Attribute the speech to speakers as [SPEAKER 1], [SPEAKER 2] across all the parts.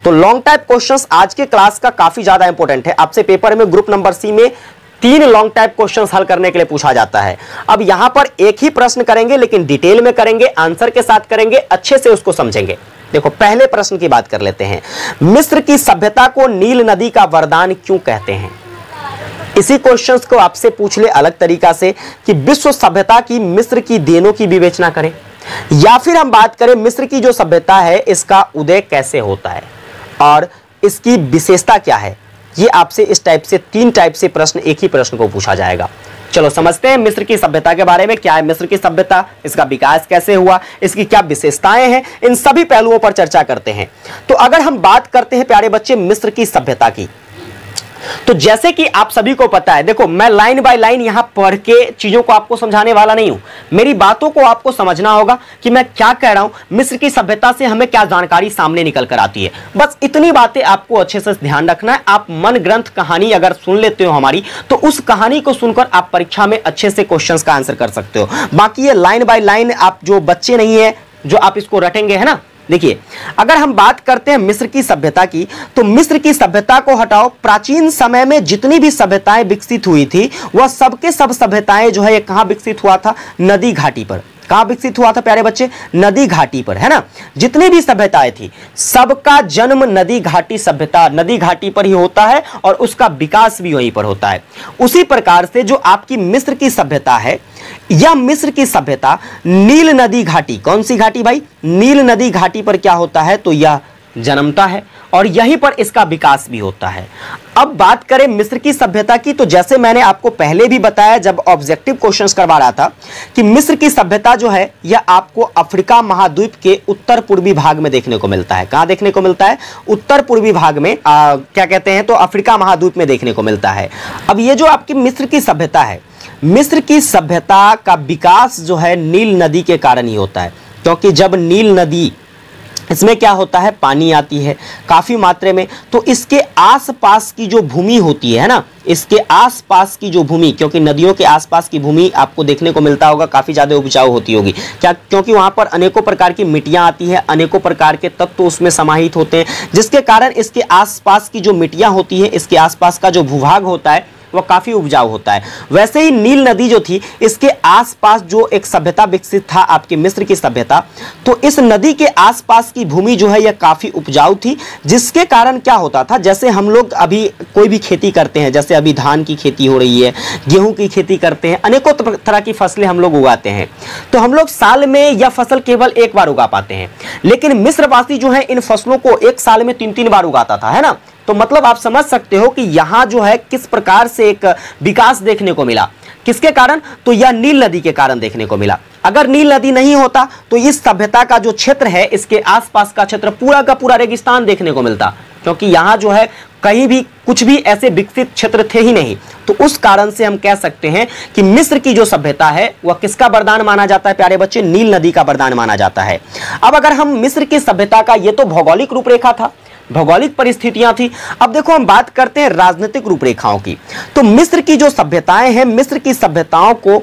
[SPEAKER 1] तो long type questions आज के क्लास का काफी ज्यादा इंपॉर्टेंट है। आपसे पेपर में ग्रुप नंबर सी में 3 लॉन्ग टाइप क्वेश्चंस हल करने के लिए पूछा जाता है। अब यहां पर एक ही प्रश्न करेंगे, लेकिन डिटेल में करेंगे, आंसर के साथ करेंगे, अच्छे से उसको समझेंगे। देखो पहले प्रश्न की बात कर लेते हैं। मिस्र की सभ्यता को नील नदी का वरदान क्यों कहते हैं? इसी क्वेश्चंस को आपसे पूछ ले अलग तरीका से कि विश्व सभ्यता की मिस्र की देनों की विवेचना करें, या फिर हम बात करें मिस्र की जो सभ्यता है इसका उदय कैसे होता है और इसकी विशेषता क्या है। ये आपसे इस टाइप से 3 टाइप से प्रश्न एक ही प्रश्न को पूछा जाएगा। चलो समझते हैं मिस्र की सभ्यता के बारे में। क्या है मिस्र की सभ्यता, इसका विकास कैसे हुआ, इसकी क्या विशेषताएं हैं, इन सभी पहलुओं पर चर्चा करते हैं। तो अगर हम बात करते हैं प्यारे बच्चे मिस्र की सभ्यता की, तो जैसे कि आप सभी को पता है, देखो मैं लाइन बाय लाइन यहां पढ़ के चीजों को आपको समझाने वाला नहीं हूं। मेरी बातों को आपको समझना होगा कि मैं क्या कह रहा हूं, मिस्र की सभ्यता से हमें क्या जानकारी सामने निकल कर आती है। बस इतनी बातें आपको अच्छे से ध्यान रखना है। आप मन ग्रंथ कहानी अगर सुन लेते हो हमारी, तो उस कहानी को सुनकर आप परीक्षा में अच्छे से क्वेश्चंस का आंसर कर सकते हो। बाकी ये लाइन बाय लाइन आप जो बच्चे नहीं है जो आप इसको रटेंगे, है ना। देखिए अगर हम बात करते हैं मिस्र की सभ्यता की, तो मिस्र की सभ्यता को हटाओ, प्राचीन समय में जितनी भी सभ्यताएं विकसित हुई थी वह सबके सब सभ्यताएं जो है ये कहां विकसित हुआ था? नदी घाटी पर। कहां विकसित हुआ था प्यारे बच्चे? नदी घाटी पर, है ना। जितनी भी सभ्यताएं थी सबका जन्म नदी घाटी सभ्यता, नदी घाटी पर ही होता है और उसका विकास भी वहीं पर होता है। उसी प्रकार से जो आपकी मिस्र की सभ्यता है, यह मिस्र की सभ्यता नील नदी घाटी, कौन सी घाटी भाई? नील नदी घाटी पर क्या होता है? तो यह जन्मता है और यहीं पर इसका विकास भी होता है। अब बात करें मिस्र की सभ्यता की, तो जैसे मैंने आपको पहले भी बताया जब ऑब्जेक्टिव क्वेश्चंस करवा रहा था कि मिस्र की सभ्यता जो है यह आपको अफ्रीका महाद्वीप के उत्तर पूर्वी भाग में देखने को मिलता है। कहां देखने को मिलता है? उत्तर पूर्वी भाग में, क्या कहते हैं, तो अफ्रीका महाद्वीप में देखने को मिलता है। अब ये जो आपकी मिस्र की सभ्यता है, मिस्र की सभ्यता का विकास जो है नील नदी के कारण ही होता है, क्योंकि जब नील नदी, इसमें क्या होता है, पानी आती है काफी मात्रा में, तो इसके आसपास की जो भूमि होती है ना, इसके आसपास की जो भूमि, क्योंकि नदियों के आसपास की भूमि आपको देखने को मिलता होगा काफी ज्यादा उपजाऊ होती होगी। क्या? क्योंकि वहां पर अनेकों प्रकार की मिट्टियां आती है, अनेकों प्रकार के तत्व उसमें समाहित होते हैं, जिसके कारण इसके आसपास की जो मिट्टियां होती है, इसके आसपास का जो भूभाग होता है वह काफी उपजाऊ होता है। वैसे ही नील नदी जो थी, इसके आसपास जो एक सभ्यता विकसित था आपकी मिस्र की सभ्यता, तो इस नदी के आसपास की भूमि जो है यह काफी उपजाऊ थी, जिसके कारण क्या होता था, जैसे हम लोग अभी कोई भी खेती करते हैं, जैसे अभी धान की खेती हो रही है, गेहूं की खेती करते हैं, अनेकों तरह की फसलें हम लोग उगाते हैं, तो हम लोग साल में यह फसल केवल एक बार उगा पाते हैं। लेकिन मिस्रवासी जो है इन फसलों को एक साल में 3-3 बार उगाता था, है ना। तो मतलब आप समझ सकते हो कि यहां जो है किस प्रकार से एक विकास देखने को मिला। किसके कारण? तो यह नील नदी के कारण देखने को मिला। अगर नील नदी नहीं होता तो इस सभ्यता का जो क्षेत्र है, इसके आसपास का क्षेत्र पूरा का पूरा रेगिस्तान देखने को मिलता, क्योंकि यहां जो है कहीं भी कुछ भी ऐसे विकसित क्षेत्र थे ही नहीं। तो उस कारण से हम कह सकते हैं कि मिस्र की जो सभ्यता है वह किसका वरदान माना जाता है प्यारे बच्चे? नील नदी का वरदान माना जाता है। अब अगर हम मिस्र की सभ्यता का, ये तो भौगोलिक रूपरेखा था, भौगोलिक परिस्थितियां थी। अब देखो हम बात करते हैं राजनीतिक रूपरेखाओं की। तो मिस्र की जो सभ्यताएं हैं, मिस्र की सभ्यताओं को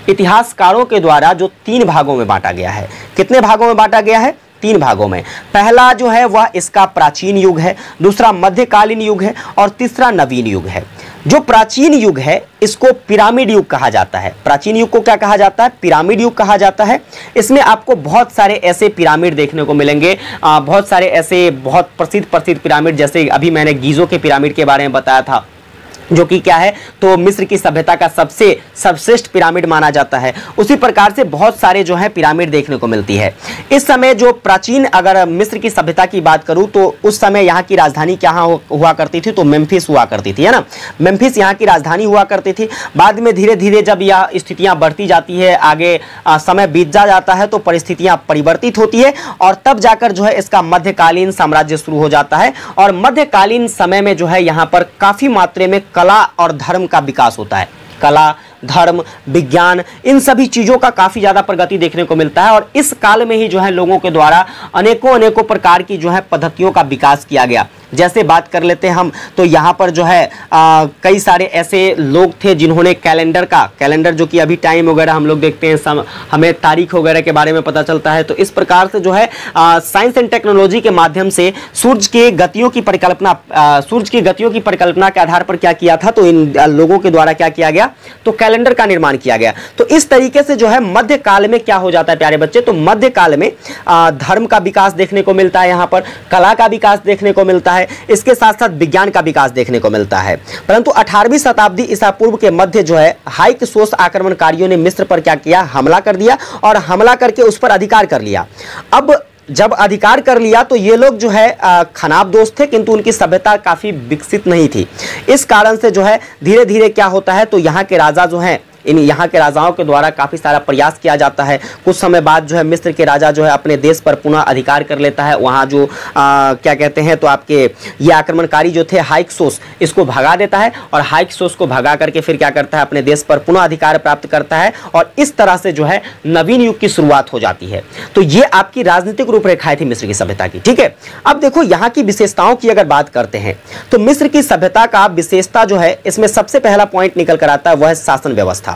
[SPEAKER 1] इतिहासकारों के द्वारा जो 3 भागों में बांटा गया है। कितने भागों में बांटा गया है? 3 भागों में। पहला जो है वह इसका प्राचीन युग है, दूसरा मध्यकालीन युग है और तीसरा नवीन युग है। जो प्राचीन युग है इसको पिरामिड युग कहा जाता है। प्राचीन युग को क्या कहा जाता है? पिरामिड युग कहा जाता है। इसमें आपको बहुत सारे ऐसे पिरामिड देखने को मिलेंगे, बहुत सारे ऐसे बहुत प्रसिद्ध पिरामिड, जैसे अभी मैंने गीजो के पिरामिड के बारे में बताया था, जो कि क्या है, तो मिस्र की सभ्यता का सबसे सर्वश्रेष्ठ पिरामिड माना जाता है। उसी प्रकार से बहुत सारे जो है पिरामिड देखने को मिलती है। इस समय जो प्राचीन, अगर मिस्र की सभ्यता की बात करूं तो उस समय यहाँ की राजधानी क्या हुआ करती थी? तो मेम्फिस हुआ करती थी, है ना। मेम्फिस यहाँ की राजधानी हुआ करती थी। बाद में धीरे धीरे जब यह स्थितियां बढ़ती जाती है, आगे समय बीत जाता है, तो परिस्थितियां परिवर्तित होती है और तब जाकर जो है इसका मध्यकालीन साम्राज्य शुरू हो जाता है। और मध्यकालीन समय में जो है यहाँ पर काफी मात्रा में कला और धर्म का विकास होता है। कला, धर्म, विज्ञान, इन सभी चीजों का काफी ज्यादा प्रगति देखने को मिलता है। और इस काल में ही जो है लोगों के द्वारा अनेकों प्रकार की जो है पद्धतियों का विकास किया गया। जैसे बात कर लेते हैं हम, तो यहाँ पर जो है कई सारे ऐसे लोग थे जिन्होंने कैलेंडर जो कि अभी टाइम वगैरह हम लोग देखते हैं, हमें तारीख वगैरह के बारे में पता चलता है। तो इस प्रकार से जो है साइंस एंड टेक्नोलॉजी के माध्यम से सूर्य की गतियों की परिकल्पना के आधार पर क्या किया था, तो इन लोगों के द्वारा क्या किया गया, तो कैलेंडर का निर्माण किया गया। तो इस तरीके से जो है मध्यकाल में क्या हो जाता है प्यारे बच्चे, तो मध्यकाल में धर्म का विकास देखने को मिलता है, यहाँ पर कला का विकास देखने को मिलता है, इसके साथ साथ विज्ञान का विकास देखने को मिलता है। परंतु 18वीं शताब्दी ईसा पूर्व के मध्य जो है हाइक्सोस आक्रमणकारियों ने मिस्र पर क्या किया, हमला कर दिया और हमला करके उस पर अधिकार कर लिया। अब जब अधिकार कर लिया तो ये लोग जो है खनाब दोस्त थे, किंतु उनकी सभ्यता काफी विकसित नहीं थी। इस कारण से जो है धीरे धीरे क्या होता है, तो यहाँ के राजा जो हैं, इन यहाँ के राजाओं के द्वारा काफ़ी सारा प्रयास किया जाता है। कुछ समय बाद जो है मिस्र के राजा जो है अपने देश पर पुनः अधिकार कर लेता है। वहाँ जो क्या कहते हैं, तो आपके ये आक्रमणकारी जो थे हाइक्सोस, इसको भगा देता है और हाइक्सोस को भगा करके फिर क्या करता है, अपने देश पर पुनः अधिकार प्राप्त करता है और इस तरह से जो है नवीन युग की शुरुआत हो जाती है। तो ये आपकी राजनीतिक रूपरेखाएं थी मिस्र की सभ्यता की। ठीक है, अब देखो यहाँ की विशेषताओं की अगर बात करते हैं तो मिस्र की सभ्यता का विशेषता जो है, इसमें सबसे पहला पॉइंट निकल कर आता है, वह है शासन व्यवस्था।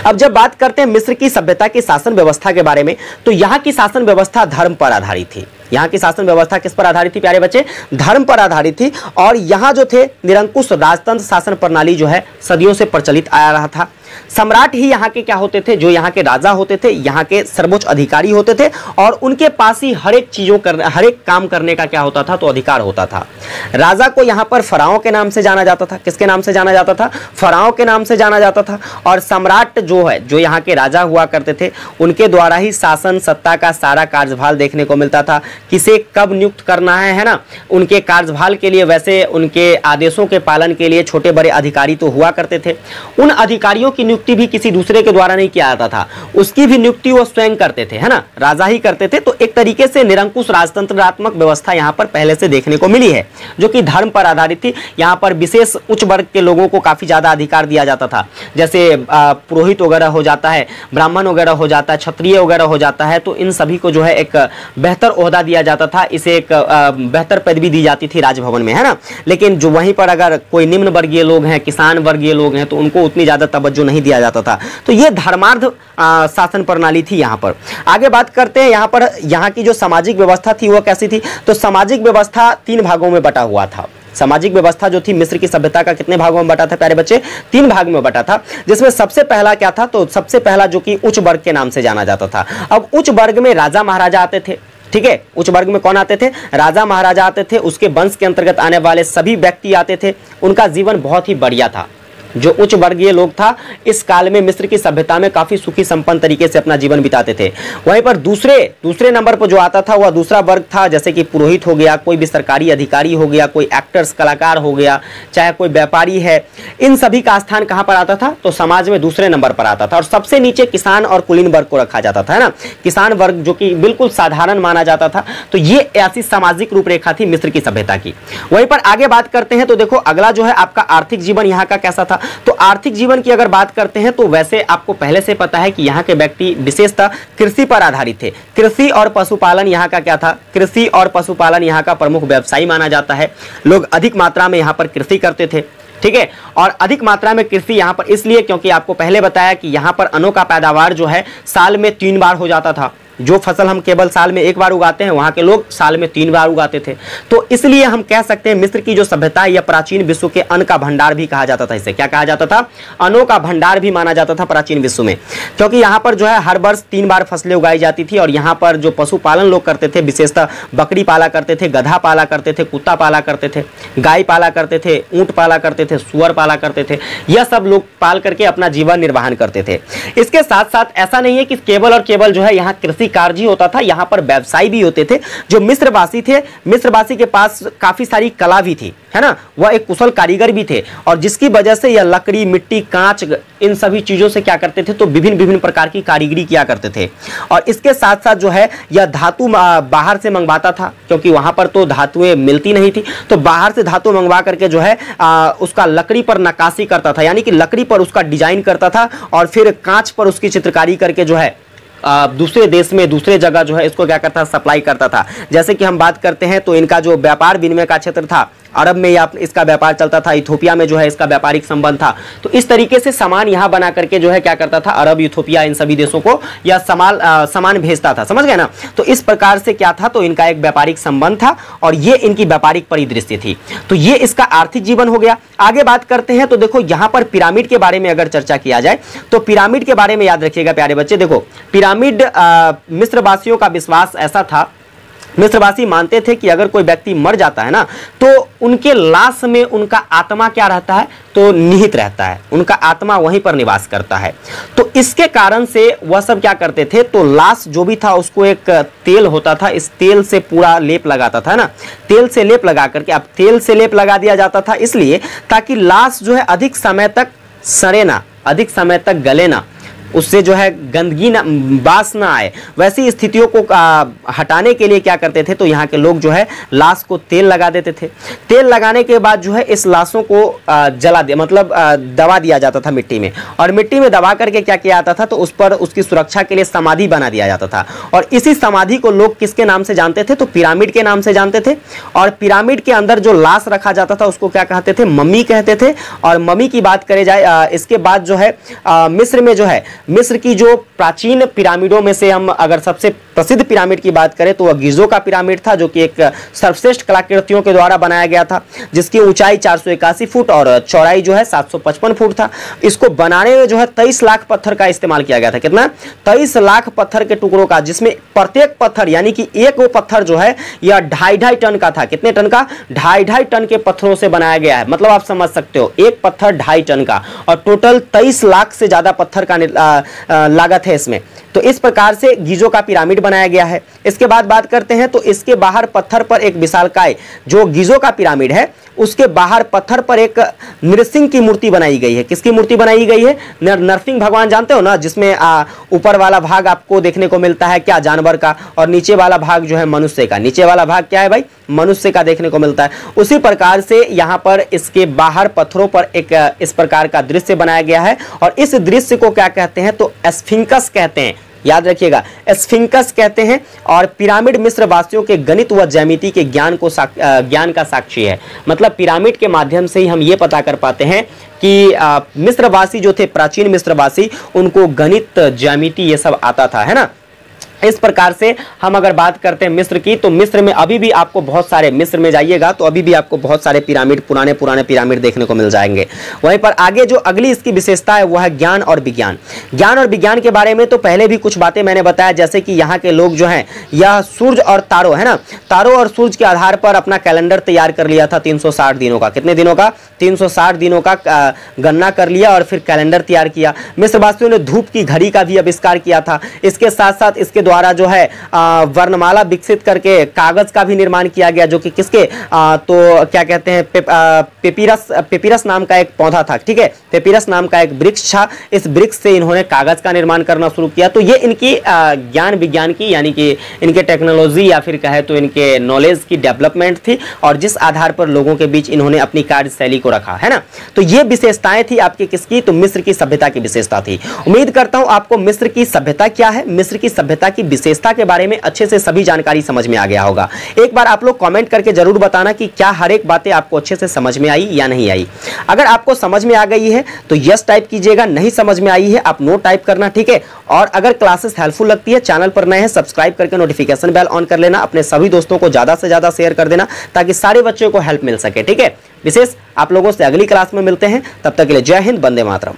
[SPEAKER 1] अब जब बात करते हैं मिस्र की सभ्यता की शासन व्यवस्था के बारे में, तो यहाँ की शासन व्यवस्था धर्म पर आधारित थी। यहाँ की शासन व्यवस्था किस पर आधारित थी प्यारे बच्चे, धर्म पर आधारित थी। और यहाँ जो थे निरंकुश राजतंत्र शासन प्रणाली जो है सदियों से प्रचलित आया रहा था। सम्राट ही यहाँ के क्या होते थे, जो यहाँ के राजा होते थे, यहाँ के सर्वोच्च अधिकारी होते थे और उनके पास ही हर एक काम करने का क्या होता था, तो अधिकार होता था। राजा को यहाँ पर फराओं के नाम से जाना जाता था। किसके नाम से जाना जाता था, फराओं के नाम से जाना जाता था। और सम्राट जो यहाँ के राजा हुआ करते थे, उनके द्वारा ही शासन सत्ता का सारा कार्यभार देखने को मिलता था। किसे कब नियुक्त करना है ना, उनके कार्यभार के लिए, वैसे उनके आदेशों के पालन के लिए छोटे बड़े अधिकारी तो हुआ करते थे। उन अधिकारियों की नियुक्ति भी किसी दूसरे के द्वारा नहीं किया जाता था, उसकी भी नियुक्ति वो स्वयं करते थे, है ना, राजा ही करते थे। तो एक तरीके से निरंकुश राजतंत्रात्मक व्यवस्था यहाँ पर पहले से देखने को मिली है, जो कि धर्म पर आधारित थी। यहाँ पर विशेष उच्च वर्ग के लोगों को काफी ज्यादा अधिकार दिया जाता था, जैसे पुरोहित वगैरह हो जाता है, ब्राह्मण वगैरह हो जाता है, क्षत्रिय वगैरह हो जाता है। तो इन सभी को जो है एक बेहतर ओहदा दिया जाता था, इसे एक बेहतर पदवी दी जाती थी राजभवन में, है ना। लेकिन जो वहीं पर अगर कोई निम्न वर्गीय लोग हैं, किसान वर्गीय लोग हैं, तो उनको उतनी ज्यादा तवज्जो नहीं दिया जाता था। तो ये धर्मार्थ शासन प्रणाली थी। यहाँ पर आगे बात करते हैं, यहाँ पर यहाँ की जो सामाजिक व्यवस्था थी वो कैसी थी, तो सामाजिक व्यवस्था 3 भागों में बटा हुआ था। सामाजिक व्यवस्था जो थी मिस्र की सभ्यता का कितने भागों में बटा था प्यारे बच्चे, 3 भाग में बटा था। जिसमें सबसे पहला क्या था, तो सबसे पहला जो कि उच्च वर्ग के नाम से जाना जाता था। अब उच्च वर्ग में राजा महाराजा आते थे। ठीक है, उच्च वर्ग में कौन आते थे, राजा महाराजा आते थे, उसके वंश के अंतर्गत आने वाले सभी व्यक्ति आते थे। उनका जीवन बहुत ही बढ़िया था। जो उच्च वर्गीय लोग था इस काल में मिस्र की सभ्यता में काफी सुखी संपन्न तरीके से अपना जीवन बिताते थे। वहीं पर दूसरे नंबर पर जो आता था वह दूसरा वर्ग था, जैसे कि पुरोहित हो गया, कोई भी सरकारी अधिकारी हो गया, कोई एक्टर्स कलाकार हो गया, चाहे कोई व्यापारी है। इन सभी का स्थान कहां पर आता था, तो समाज में दूसरे नंबर पर आता था। और सबसे नीचे किसान और कुलीन वर्ग को रखा जाता था, है ना, किसान वर्ग जो कि बिल्कुल साधारण माना जाता था। तो ये ऐसी सामाजिक रूपरेखा थी मिस्र की सभ्यता की। वहीं पर आगे बात करते हैं तो देखो अगला जो है आपका आर्थिक जीवन यहाँ का कैसा था। तो आर्थिक जीवन की अगर बात करते हैं तो वैसे आपको पहले से पता है कि यहाँ के व्यक्ति विशेषतः कृषि पर आधारित थे। कृषि और पशुपालन यहाँ का क्या था, कृषि और पशुपालन यहाँ का प्रमुख व्यवसाय माना जाता है। लोग अधिक मात्रा में यहाँ पर कृषि करते थे। ठीक है, और अधिक मात्रा में कृषि यहाँ पर इसलिए क्योंकि आपको पहले बताया कि यहाँ पर अन्न का पैदावार जो है साल में 3 बार हो जाता था। जो फसल हम केवल साल में 1 बार उगाते हैं, वहाँ के लोग साल में 3 बार उगाते थे। तो इसलिए हम कह सकते हैं मिस्र की जो सभ्यता है या प्राचीन विश्व के अन्न का भंडार भी कहा जाता था। इसे क्या कहा जाता था, अन्नों का भंडार भी माना जाता था प्राचीन विश्व में, क्योंकि यहाँ पर जो है हर वर्ष 3 बार फसलें उगाई जाती थी। और यहाँ पर जो पशुपालन लोग करते थे, विशेषतः बकरी पाला करते थे, गधा पाला करते थे, कुत्ता पाला करते थे, गाय पाला करते थे, ऊँट पाला करते थे, सुअर पाला करते थे। यह सब लोग पाल करके अपना जीवन निर्वाहन करते थे। इसके साथ साथ ऐसा नहीं है कि केवल और केवल जो है यहाँ कृषि कार्य ही होता था, यहाँ पर व्यवसाय भी होते थे। जो मिस्रवासी थे, मिस्रवासी के पास काफी सारी कला भी थी, है ना, वह एक कुशल कारीगर भी थे। और जिसकी वजह से यह लकड़ी, मिट्टी, कांच, इन सभी चीजों से क्या करते थे, तो विभिन्न प्रकार की कारीगरी किया करते थे। और इसके साथ साथ जो है यह धातु बाहर से मंगवाता था, क्योंकि वहां पर तो धातुएं मिलती नहीं थी। तो बाहर से धातु मंगवा करके जो है उसका लकड़ी पर नक्काशी करता था, यानी कि लकड़ी पर उसका डिजाइन करता था और फिर कांच पर उसकी चित्रकारी करके जो है दूसरे देश में, दूसरे जगह जो है इसको क्या करता था, सप्लाई करता था। जैसे कि हम बात करते हैं तो इनका जो व्यापार विनिमय का क्षेत्र था, अरब में या इसका व्यापार चलता था, इथोपिया में जो है इसका व्यापारिक संबंध था। तो इस तरीके से सामान यहाँ बना करके जो है क्या करता था, अरब, इथोपिया, इन सभी देशों को या सामान भेजता था। समझ गए ना? तो इस प्रकार से क्या था, तो इनका एक व्यापारिक संबंध था और ये इनकी व्यापारिक परिदृश्य थी। तो ये इसका आर्थिक जीवन हो गया। आगे बात करते हैं तो देखो यहाँ पर पिरामिड के बारे में अगर चर्चा किया जाए तो पिरामिड के बारे में याद रखिएगा प्यारे बच्चे। देखो पिरामिड, मिस्रवासियों का विश्वास ऐसा था, मिस्रवासी मानते थे कि अगर कोई व्यक्ति मर जाता है ना तो उनके लाश में उनका आत्मा क्या रहता है, तो निहित रहता है, उनका आत्मा वहीं पर निवास करता है। तो इसके कारण से वह सब क्या करते थे, तो लाश जो भी था उसको एक तेल होता था, इस तेल से पूरा लेप लगाता था ना, तेल से लेप लगा करके, अब तेल से लेप लगा दिया जाता था इसलिए ताकि लाश जो है अधिक समय तक सड़े ना, अधिक समय तक गले ना, उससे जो है गंदगी ना, बास ना आए। वैसी स्थितियों को हटाने के लिए क्या करते थे, तो यहाँ के लोग जो है लाश को तेल लगा देते थे। तेल लगाने के बाद जो है इस लाशों को जला दिया, मतलब दबा दिया जाता था मिट्टी में, और मिट्टी में दबा करके क्या किया जाता था, तो उस पर उसकी सुरक्षा के लिए समाधि बना दिया जाता था। और इसी समाधि को लोग किसके नाम से जानते थे, तो पिरामिड के नाम से जानते थे। और पिरामिड के अंदर जो लाश रखा जाता था उसको क्या कहते थे, मम्मी कहते थे। और मम्मी की बात करे जाए, इसके बाद जो है मिस्र में जो है, मिस्र की जो प्राचीन पिरामिडों में से हम अगर सबसे प्रसिद्ध पिरामिड की बात करें तो वह गिज़ो का पिरामिड था, जो कि एक सर्वश्रेष्ठ कलाकृतियों के द्वारा बनाया गया था, जिसकी ऊंचाई 481 फुट और चौड़ाई जो है 755 फुट था। इसको बनाने में जो है 23 लाख पत्थर का इस्तेमाल किया गया था। कितना? 23 लाख पत्थर के टुकड़ों का, जिसमें प्रत्येक पत्थर यानी कि एक वो पत्थर जो है यह 2.5 टन का था। कितने टन का? 2.5 टन के पत्थरों से बनाया गया है। मतलब आप समझ सकते हो, एक पत्थर 2.5 टन का, और टोटल 23 लाख से ज्यादा पत्थर का लागत है इसमें। तो इस प्रकार से गिज़ो का पिरामिड बनाया गया है। इसके बाद बात करते हैं तो इसके बाहर पत्थर पर एक विशालकाय, जो गिज़ो का पिरामिड है उसके बाहर पत्थर पर एक नृसिंह की मूर्ति बनाई गई है। किसकी मूर्ति बनाई गई है? नरसिंह भगवान जानते हो ना, जिसमें ऊपर वाला भाग आपको देखने को मिलता है क्या, जानवर का, और नीचे वाला भाग जो है मनुष्य का। नीचे वाला भाग क्या है भाई? मनुष्य का देखने को मिलता है। उसी प्रकार से यहाँ पर इसके बाहर पत्थरों पर एक इस प्रकार का दृश्य बनाया गया है, और इस दृश्य को क्या कहते हैं, तो स्फिंक्स कहते हैं। याद रखिएगा, स्फिंक्स कहते हैं। और पिरामिड मिस्र वासियों के गणित व ज्यामिति के ज्ञान का साक्षी है। मतलब पिरामिड के माध्यम से ही हम ये पता कर पाते हैं कि मिस्रवासी जो थे, प्राचीन मिस्रवासी, उनको गणित, ज्यामिति ये सब आता था, है ना। इस प्रकार से हम अगर बात करते हैं मिस्र की, तो मिस्र में अभी भी आपको बहुत सारे, मिस्र में जाइएगा तो अभी भी आपको बहुत सारे पिरामिड, पुराने पुराने पिरामिड देखने को मिल जाएंगे। वहीं पर आगे जो अगली इसकी विशेषता है वह है ज्ञान और विज्ञान। ज्ञान और विज्ञान के बारे में तो पहले भी कुछ बातें मैंने बताया, जैसे कि यहाँ के लोग जो हैं यह सूर्य और तारों, है ना, तारों और सूर्य के आधार पर अपना कैलेंडर तैयार कर लिया था 360 दिनों का। कितने दिनों का? 360 दिनों का गणना कर लिया और फिर कैलेंडर तैयार किया। मिस्रवासियों ने धूप की घड़ी का भी आविष्कार किया था। इसके साथ साथ इसके द्वारा जो है वर्णमाला विकसित करके कागज का भी निर्माण किया गया, जो कि किसके, तो क्या कहते हैं, पेपिरस नाम का एक पौधा था, ठीक है, पेपिरस नाम का एक वृक्ष था। इस वृक्ष से इन्होंने कागज का निर्माण करना शुरू किया। तो ये इनकी ज्ञान विज्ञान की, यानी कि इनके टेक्नोलॉजी या फिर कहे तो इनके नॉलेज की डेवलपमेंट थी, और जिस आधार पर लोगों के बीच इन्होंने अपनी कार्यशैली को रखा, है ना। तो ये विशेषताएं थी आपकी किसकी, तो मिस्र की सभ्यता की विशेषता थी। उम्मीद करता हूं आपको मिस्र की सभ्यता क्या है, मिस्र की सभ्यता की विशेषता के बारे में अच्छे से सभी जानकारी समझ में आ गया होगा। एक बार आप लोग कमेंट करके जरूर बताना कि क्या हर एक बातें आपको अच्छे से समझ में आई या नहीं आई। अगर आपको समझ में आ गई है तो यस टाइप कीजिएगा, नहीं समझ में आई है आप नो टाइप करना, ठीक है। और अगर क्लासेस हेल्पफुल लगती है, चैनल पर नए हैं, सब्सक्राइब करके नोटिफिकेशन बेल ऑन कर लेना। अपने सभी दोस्तों को ज्यादा से ज्यादा शेयर कर देना ताकि सारे बच्चों को हेल्प मिल सके, ठीक है। विशेष आप लोगों से अगली क्लास में मिलते हैं, तब तक के लिए जय हिंद, वंदे मातरम।